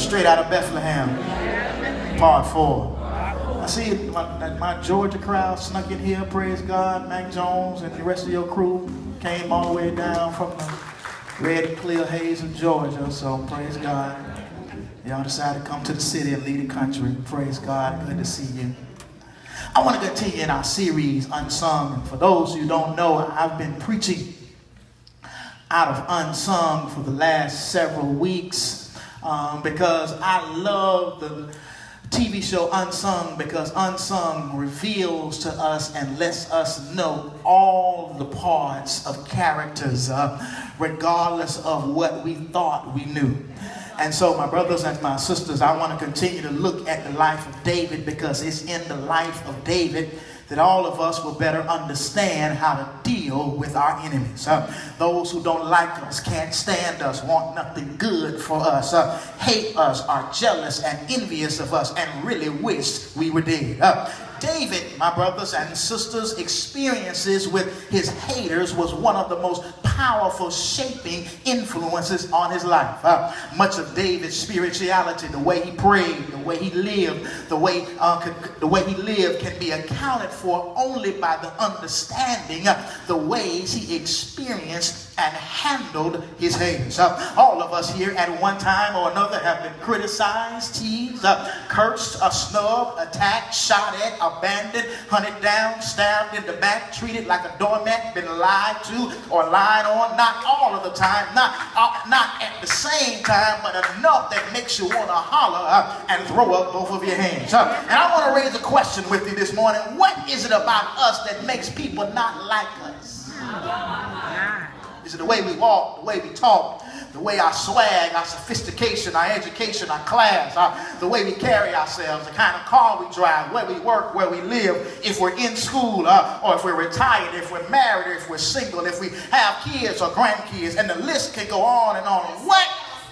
Straight Out of Bethlehem, part 4. I see my Georgia crowd snuck in here, praise God. Mac Jones and the rest of your crew came all the way down from the red and clear haze of Georgia, so praise God. Y'all decided to come to the city and lead the country. Praise God, good to see you. I want to continue in our series, Unsung. And for those who don't know, I've been preaching out of Unsung for the last several weeks because I love the TV show Unsung, because Unsung reveals to us and lets us know all the parts of characters regardless of what we thought we knew. And so my brothers and my sisters, I want to continue to look at the life of David, because it's in the life of David that all of us will better understand how to deal with our enemies. Those who don't like us, can't stand us, want nothing good for us, hate us, are jealous and envious of us, and really wish we were dead. David, my brothers and sisters, experiences with his haters was one of the most powerful shaping influences on his life. Much of David's spirituality, the way he prayed, the way he lived, the way he lived can be accounted for only by the understanding the ways he experienced and handled his haters. All of us here at one time or another have been criticized, teased, cursed, snubbed, attacked, shot at, abandoned, hunted down, stabbed in the back, treated like a doormat, been lied to or lied on. Not all of the time, not at the same time, but enough that makes you want to holler and throw up both of your hands. And I want to raise a question with you this morning. What is it about us that makes people not like us? Is it the way we walk, the way we talk, the way our swag, our sophistication, our education, our class, the way we carry ourselves, the kind of car we drive, where we work, where we live, if we're in school or if we're retired, if we're married, if we're single, if we have kids or grandkids, and the list can go on and on. What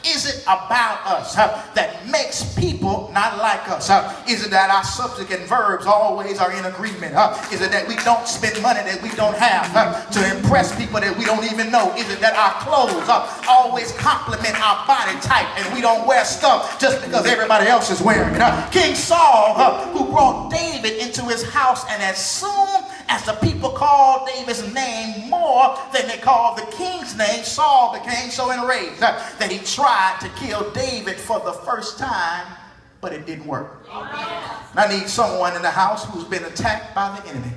is it about us that makes people not like us? Is it that our subject and verbs always are in agreement? Is it that we don't spend money that we don't have to impress people that we don't even know? Is it that our clothes always complement our body type and we don't wear stuff just because everybody else is wearing it? King Saul, who brought David into his house, and as soon as the people called David's name more than they called the king's name, Saul became so enraged that he tried to kill David for the first time, but it didn't work. And I need someone in the house who's been attacked by the enemy,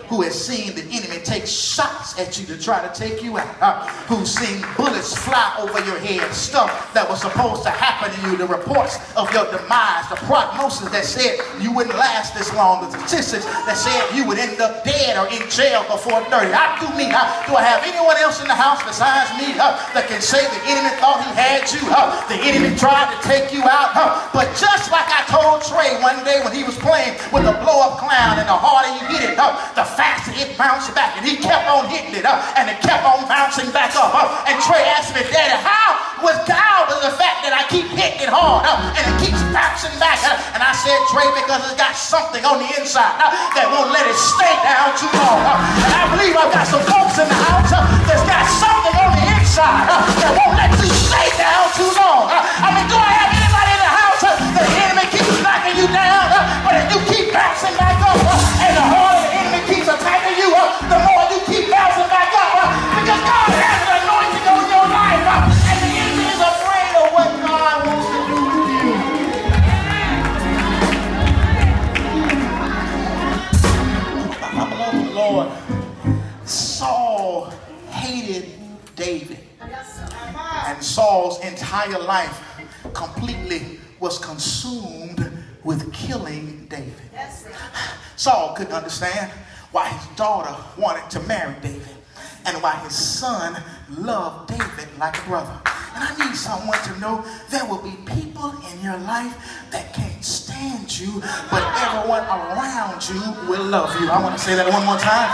who has seen the enemy take shots at you to try to take you out, who's seen bullets fly over your head, stuff that was supposed to happen to you, the reports of your demise, the prognosis that said you wouldn't last this long, the statistics that said you would end up dead or in jail before 30. Do I have anyone else in the house besides me that can say the enemy thought he had you, the enemy tried to take you out, but just like I told Trey one day when he was playing with a blow-up clown, and the harder you hit it, the faster it bounced back, and he kept on hitting it and it kept on bouncing back up. And Trey asked me, Daddy, how was the fact that I keep hitting it hard and it keeps bouncing back? And I said, Trey, because it's got something on the inside that won't let it stay down too long. And I believe I've got some folks in the house that's got something on the inside that won't let you stay down too long. I mean, do I have anybody in the house that the enemy keeps knocking you down, but if you keep bouncing back up, and the harder the enemy keeps attacking you, the more you keep bouncing back up, because God has an anointing on your life, and the enemy is afraid of what God wants to do with you. I love the Lord. Saul hated David, and Saul's entire life completely was consumed with killing David. Saul couldn't understand why his daughter wanted to marry David and why his son loved David like a brother. And I need someone to know there will be people in your life that can't stand you, but everyone around you will love you. I want to say that one more time.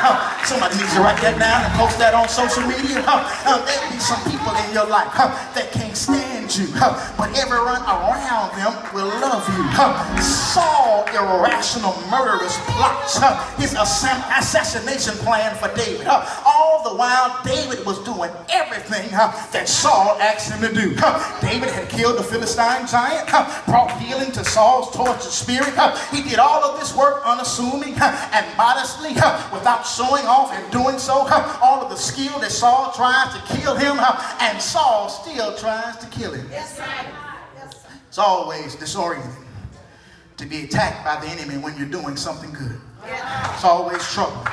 Somebody needs to write that down and post that on social media. There'll be some people in your life that can't stand hate you, but everyone around them will love you. Saul irrational murderous plots his assassination plan for David. All the while David was doing everything that Saul asked him to do. David had killed the Philistine giant, brought healing to Saul's tortured spirit. He did all of this work unassuming and modestly, without showing off and doing so. All of the skill that Saul tries to kill him, and Saul still tries to kill him. Yes, it's always disorienting to be attacked by the enemy when you're doing something good. It's always trouble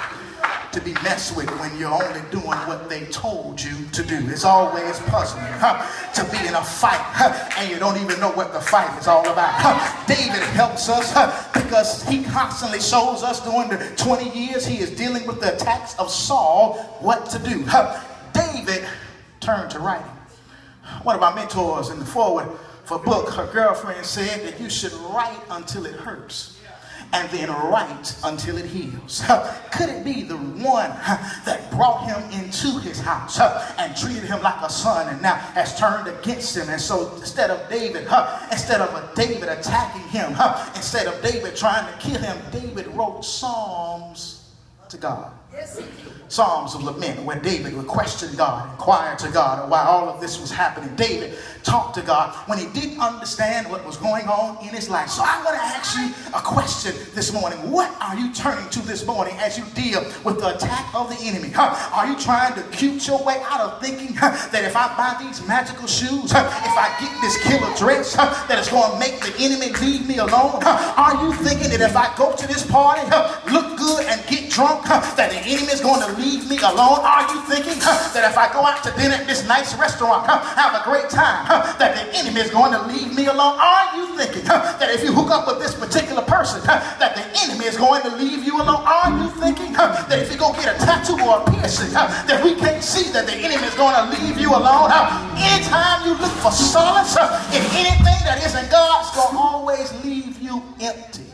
to be messed with when you're only doing what they told you to do. It's always puzzling to be in a fight and you don't even know what the fight is all about. David helps us because he constantly shows us during the 20 years he is dealing with the attacks of Saul what to do. David turned to writing. One of my mentors in the foreword for book, her girlfriend said that you should write until it hurts and then write until it heals. Could it be the one that brought him into his house and treated him like a son and now has turned against him? And so instead of David attacking him, instead of David trying to kill him, David wrote psalms to God. Psalms of lament where David would question God, inquire to God why all of this was happening. David talked to God when he didn't understand what was going on in his life. So I want to ask you a question this morning. What are you turning to this morning as you deal with the attack of the enemy? Are you trying to cute your way out of thinking that if I buy these magical shoes, if I get this killer dress, that it's going to make the enemy leave me alone? Are you thinking that if I go to this party, look good and get drunk, that the enemy is going to leave me alone? Are you thinking that if I go out to dinner at this nice restaurant, have a great time, that the enemy is going to leave me alone? Are you thinking that if you hook up with this particular person, that the enemy is going to leave you alone? Are you thinking that if you go get a tattoo or a piercing, that we can't see that the enemy is going to leave you alone? Anytime you look for solace in anything that isn't God, it's going to always leave you empty.